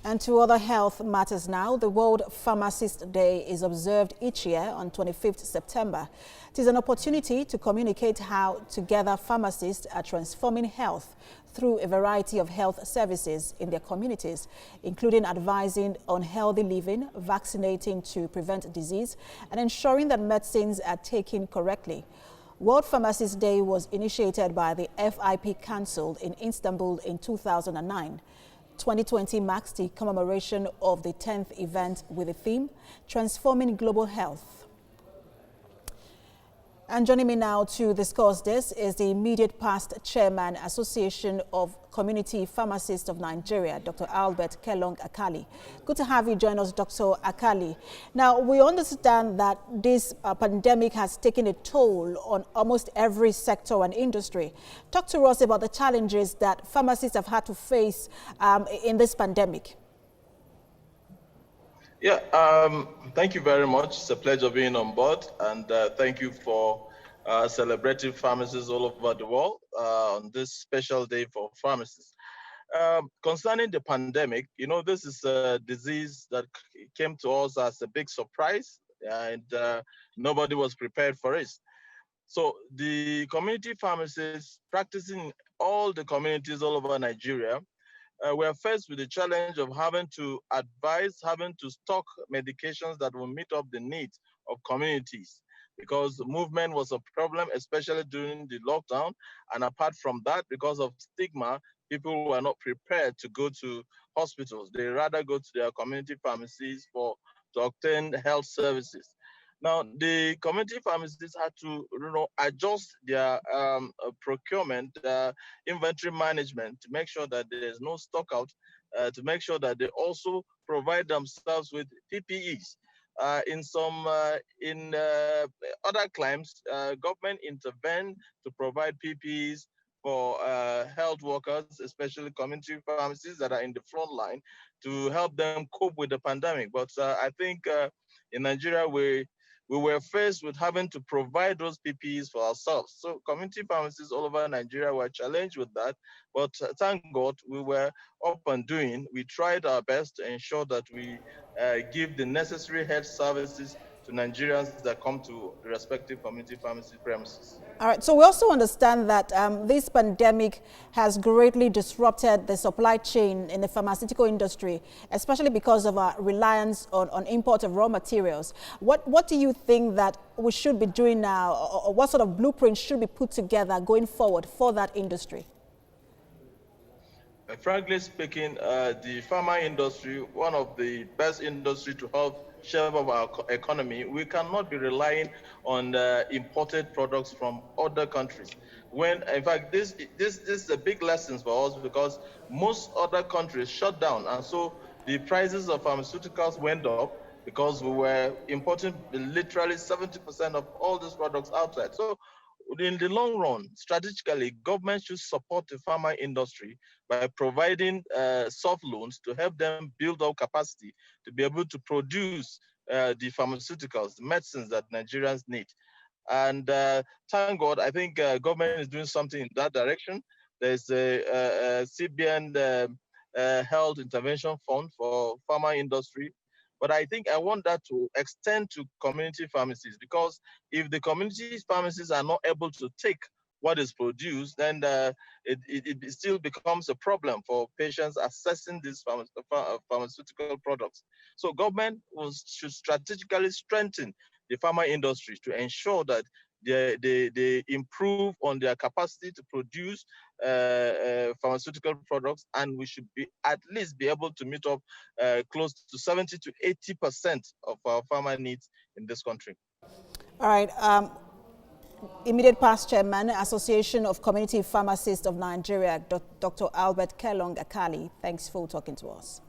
And to other health matters now, the World Pharmacists Day is observed each year on 25th September. It is an opportunity to communicate how together pharmacists are transforming health through a variety of health services in their communities, including advising on healthy living, vaccinating to prevent disease, and ensuring that medicines are taken correctly. World Pharmacists Day was initiated by the FIP Council in Istanbul in 2009. 2020 marks the commemoration of the 10th event with the theme, Transforming Global Health. And joining me now to discuss this is the immediate past chairman, Association of Community Pharmacists of Nigeria, Dr. Albert Kelong Akali. Good to have you join us, Dr. Akali. Now, we understand that this pandemic has taken a toll on almost every sector and industry. Talk to us about the challenges that pharmacists have had to face in this pandemic. Yeah, thank you very much. It's a pleasure being on board, and thank you for celebrating pharmacists all over the world on this special day for pharmacists. Concerning the pandemic, you know, this is a disease that came to us as a big surprise, and nobody was prepared for it. So the community pharmacists practicing all the communities all over Nigeria, we are faced with the challenge of having to advise, having to stock medications that will meet up the needs of communities, because movement was a problem, especially during the lockdown. And apart from that, because of stigma, people were not prepared to go to hospitals. They rather go to their community pharmacies to obtain health services. Now, the community pharmacists had to adjust their procurement, inventory management to make sure that there's no stock out, to make sure that they also provide themselves with PPEs. In other climes, government intervened to provide PPEs for health workers, especially community pharmacists that are in the front line, to help them cope with the pandemic. But I think in Nigeria, we were faced with having to provide those PPEs for ourselves. So community pharmacists all over Nigeria were challenged with that, but thank God we were up and doing. We tried our best to ensure that we give the necessary health services to Nigerians that come to the respective community pharmacy premises. All right, so we also understand that this pandemic has greatly disrupted the supply chain in the pharmaceutical industry, especially because of our reliance on import of raw materials. What do you think that we should be doing now, or what sort of blueprint should be put together going forward for that industry? Frankly speaking, the pharma industry, one of the best industry to help shape of our economy, we cannot be relying on imported products from other countries. When, in fact, this is a big lesson for us, because most other countries shut down, and so the prices of pharmaceuticals went up because we were importing literally 70% of all these products outside. So in the long run, strategically, government should support the pharma industry by providing soft loans to help them build up capacity to be able to produce the pharmaceuticals, the medicines that Nigerians need. And thank God, I think government is doing something in that direction. There's a CBN Health Intervention Fund for pharma industry. But I think I want that to extend to community pharmacies, because if the community pharmacies are not able to take what is produced, then it still becomes a problem for patients accessing these pharmaceutical products. So government should strategically strengthen the pharma industry to ensure that they improve on their capacity to produce pharmaceutical products, and we should at least be able to meet up close to 70 to 80% of our pharma needs in this country. All right. Immediate past chairman, Association of Community Pharmacists of Nigeria, Dr. Albert Kelong Akali. Thanks for talking to us.